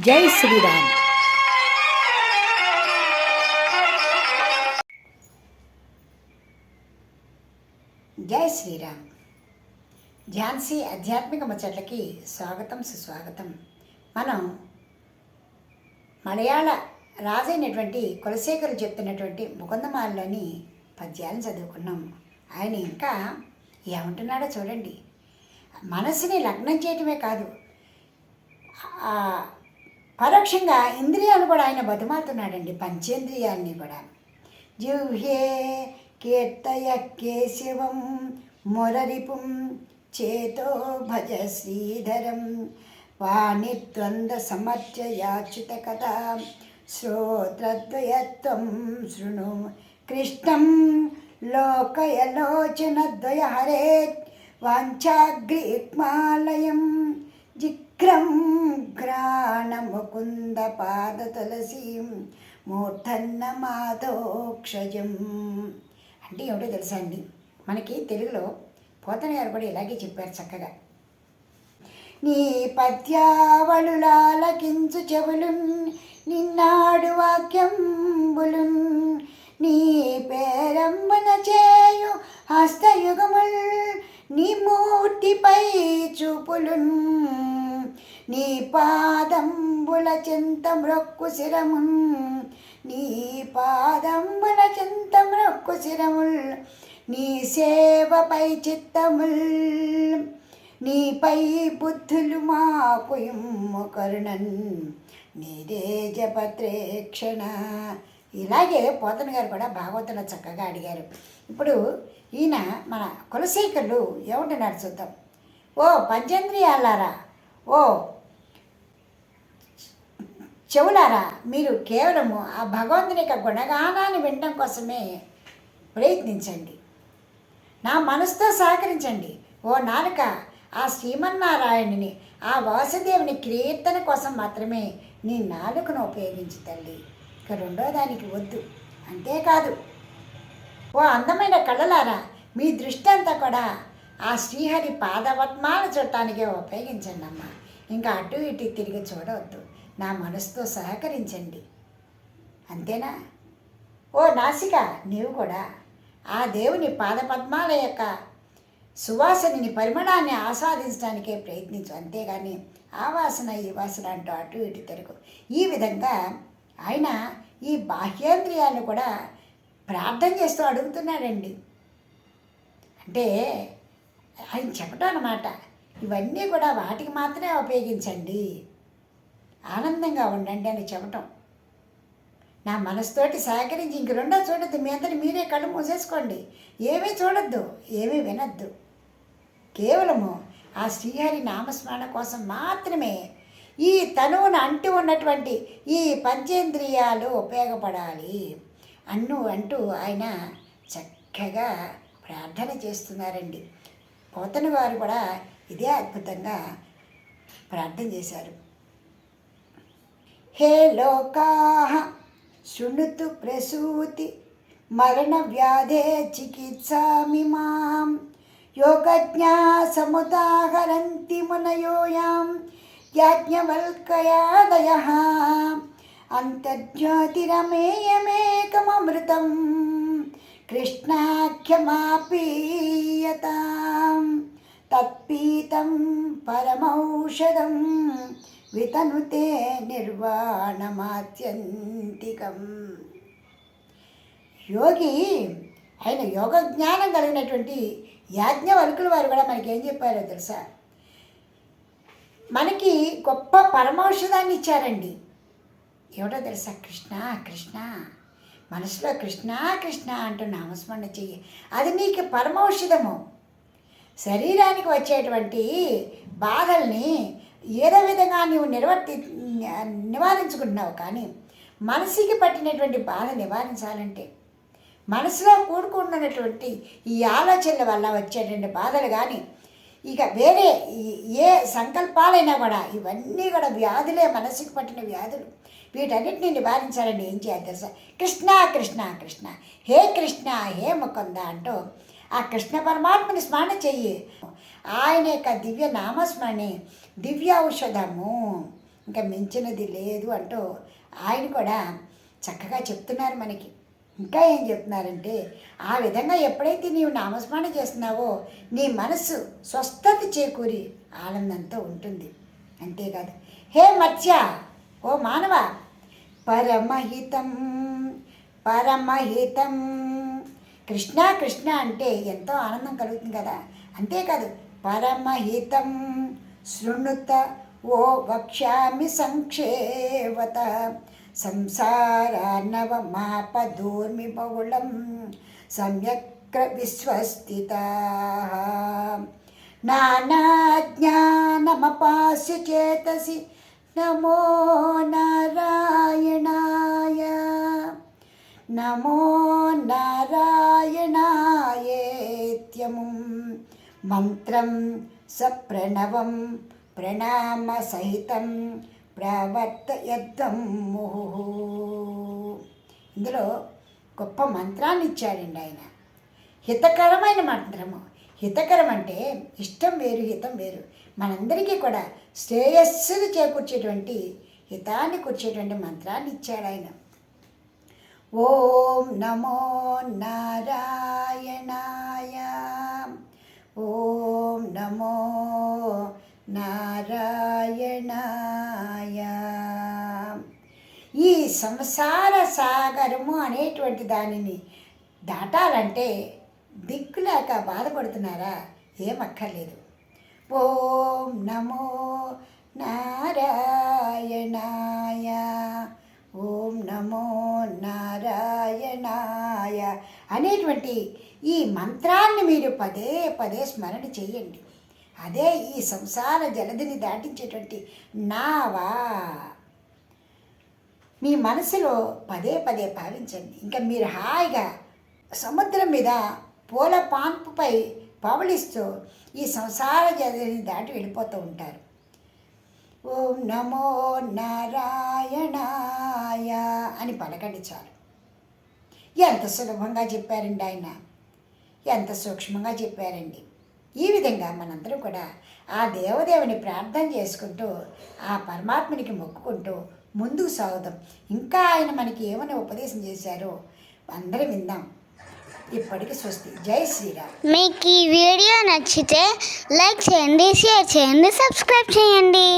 జై శ్రీరామ్. జై శ్రీరామ్. ఝాన్సీ ఆధ్యాత్మిక ముచ్చట్లకి స్వాగతం, సుస్వాగతం. మనం మలయాళ రాజైనటువంటి కులశేఖరు చెప్తున్నటువంటి ముకుందమాలలోని పద్యాలను చదువుకున్నాం. ఆయన ఇంకా ఏమంటున్నాడో చూడండి. మనసుని లగ్నం చేయటమే కాదు, పరోక్షంగా ఇంద్రియాలు కూడా ఆయన బతిమాలుతున్నాడండి, పంచేంద్రియాలని కూడా. జిహ్వే కీర్తయ కేశవం మురరిపుం చేతో భజ శ్రీధరం వాణిత్వంద సమర్చయాచ్యుత కథ శ్రోత్రద్వయత్వం శృణు కృష్ణం లోకయలోచనద్వయ హరేత్ వాంఛాగ్రీక్మాలయం జిగ్రం ఘ్రాణముకుంద పాద తులసీం మూర్ధన్న మాధోక్షజం. అంటే ఏమిటో తెలుసా అండి, మనకి తెలుగులో పోతన గారు కూడా ఇలాగే చెప్పారు చక్కగా. నీ పద్యావళులాలకించు చెవులున్ నిన్నాడు వాక్యంబులున్ నీ పేరంబున చేయు హస్తయుగముల్ నీ మూర్తిపై చూపులున్ నీ పాదంబుల చింత మ్రొక్కు శిరమున్ నీ పాదంబుల చింత మ్రొక్కు శిరముల్ నీ సేవపై చిత్తముల్ నీపై బుద్ధులు మాకు ఇమ్ము కరుణన్ నీదే జపత్రేక్షణ. ఇలాగే పోతన గారు కూడా భాగవతంలో చక్కగా అడిగారు. ఇప్పుడు ఈయన మన కులశేఖరులు ఏమంటున్నారు చూద్దాం. ఓ పంచేంద్రియాలారా, ఓ చెవులారా, మీరు కేవలము ఆ భగవంతుని యొక్క గుణగానాన్ని వినడం కోసమే ప్రయత్నించండి. నా మనసుతో సహకరించండి. ఓ నాలుక, ఆ శ్రీమన్నారాయణుని, ఆ వాసుదేవుని కీర్తన కోసం మాత్రమే నీ నాలుకను ఉపయోగించు తల్లి, ఇక రెండో దానికి వద్దు. అంతేకాదు, ఓ అందమైన కళ్ళలారా, మీ దృష్టి అంతా కూడా ఆ శ్రీహరి పాదపద్మాలు చూడటానికే ఉపయోగించండి అమ్మా. ఇంకా అటు ఇటు తిరిగి చూడవద్దు. నా మనసుతో సహకరించండి. అంతేనా? ఓ నాసిక, నీవు కూడా ఆ దేవుని పాదపద్మాల యొక్క సువాసనని, పరిమళాన్ని ఆస్వాదించడానికే ప్రయత్నించు. అంతేగాని ఆ వాసన ఈ వాసన అంటూ అటు ఇటు తిరుగు. ఈ విధంగా ఆయన ఈ బాహ్యేంద్రియాలను కూడా ప్రార్థన చేస్తూ అడుగుతున్నాడండి. అంటే ఆయన చెప్పటం అన్నమాట, ఇవన్నీ కూడా వాటికి మాత్రమే ఉపయోగించండి, ఆనందంగా ఉండండి అని చెప్పటం. నా మనసుతోటి సహకరించి ఇంక రెండో చూడొద్దు. మీ అందరూ మీరే కళ్ళు మూసేసుకోండి, ఏమీ చూడొద్దు, ఏమీ వినొద్దు. కేవలము ఆ శ్రీహరి నామస్మరణ కోసం మాత్రమే ఈ తనువును అంటూ ఉన్నటువంటి ఈ పంచేంద్రియాలు ఉపయోగపడాలి అంటూ ఆయన చక్కగా ప్రార్థన చేస్తున్నారండి. పోతన గారు కూడా ఇదే అద్భుతంగా ప్రార్థన చేశారు. హే లోకాః శృణుతు ప్రసూతి మరణ వ్యాధే చికిత్సామిమాం యోగజ్ఞా సముదాహరంతి మునయోయాం యాజ్ఞవల్క్యాదయః అంతర్జ్యోతిరమేయమేకమమృతం కృష్ణాఖ్యమాపీయతాం తత్పీతం పరమౌషధం వితనుతే నిర్వాణమాత్యంతికం. యోగి ఆయన యోగ జ్ఞానం కలిగినటువంటి యాజ్ఞవల్కుల వారు కూడా మనకి ఏం చెప్పారో తెలుసా? మనకి గొప్ప పరమౌషధాన్ని ఇచ్చారండి. ఏమిటో తెలుసా? కృష్ణ కృష్ణ, మనసులో కృష్ణ కృష్ణ అంటూ నామస్మరణ చెయ్యి. అది నీకు పరమౌషధము. శరీరానికి వచ్చేటువంటి బాధల్ని ఏదో విధంగా నీవు నివారించుకుంటున్నావు. కానీ మనసుకి పట్టినటువంటి బాధ నివారించాలంటే మనసులో కూడుకుంటున్నటువంటి ఈ ఆలోచనల వల్ల వచ్చేటువంటి బాధలు కానీ ఇక వేరే ఏ సంకల్పాలైనా కూడా ఇవన్నీ కూడా వ్యాధులే, మనసుకి పట్టిన వ్యాధులు. వీటన్నిటిని నివారించాలని ఏం చేయాలి తెలుసా? కృష్ణ కృష్ణ కృష్ణ, హే కృష్ణ హే ముకుంద అంటూ ఆ కృష్ణ పరమాత్మని స్మరణ చెయ్యి. ఆయన యొక్క దివ్య నామస్మరణి దివ్య ఔషధము. ఇంకా మించినది లేదు అంటూ ఆయన కూడా చక్కగా చెప్తున్నారు మనకి. ఇంకా ఏం చెప్తున్నారంటే, ఆ విధంగా ఎప్పుడైతే నీవు నామస్మరణ చేస్తున్నావో నీ మనస్సు స్వస్థత చేకూరి ఆనందంతో ఉంటుంది. అంతేకాదు, హే మత్స్య, ఓ మానవ, పరమహితం పరమహితం, కృష్ణ కృష్ణ అంటే ఎంతో ఆనందం కలుగుతుంది కదా. అంతేకాదు, పరమహితం శృణుత ఓ వక్ష్యామి సంక్షేవత, సంసారాన్నవమాపదూర్మి బహుళం సమ్యక్ర విశ్వస్థితాః, నానాజ్ఞానమపాస్య చేతసి నమో నారాయణాయ, నమో నారాయణాయేత్యముం మంత్రం సప్రణవం ప్రణామ సహితం ప్రవర్తయద్దం ముహు. ఇందులో గొప్ప మంత్రాన్ని ఇచ్చాడండి ఆయన. హితకరమైన మంత్రము. హితకరం అంటే ఇష్టం వేరు, హితం వేరు. మనందరికీ కూడా శ్రేయస్సును చేకూర్చేటువంటి, హితాన్ని కూర్చేటువంటి మంత్రాన్ని ఇచ్చాడు ఆయన. ఓం నమో నారాయణాయ, ఓం నమో నారాయణాయ. ఈ సంసార సాగరము అనేటువంటి దానిని దాటాలంటే దిక్కులేక బాధపడుతున్నారా? ఏమక్కర్లేదు. ఓం నమో నారాయణాయ, ఓం నమో నారాయణాయ అనేటువంటి ఈ మంత్రాన్ని మీరు పదే పదే స్మరణ చేయండి. అదే ఈ సంసార జలధిని దాటించేటువంటి నావా. మీ మనసులో పదే పదే భావించండి. ఇంకా మీరు హాయిగా సముద్రం మీద పూల పాన్పుపై పవళిస్తూ ఈ సంసార జలధిని దాటి వెళ్ళిపోతూ ఉంటారు. ఓం నమో నారాయణాయ అని పలకండి చాలు. ఎంత సులభంగా చెప్పారండి ఆయన, ఎంత సూక్ష్మంగా చెప్పారండి. ఈ విధంగా మనందరం కూడా ఆ దేవదేవుని ప్రార్థన చేసుకుంటూ, ఆ పరమాత్మనికి మొక్కుకుంటూ ముందుకు సాగుదాం. ఇంకా ఆయన మనకి ఏమైనా ఉపదేశం చేశారో అందరం విందాం. ఇప్పటికి స్వస్తి. జై శ్రీరామ్. మీకు ఈ వీడియో నచ్చితే లైక్ చేయండి, షేర్ చేయండి, సబ్స్క్రైబ్ చేయండి.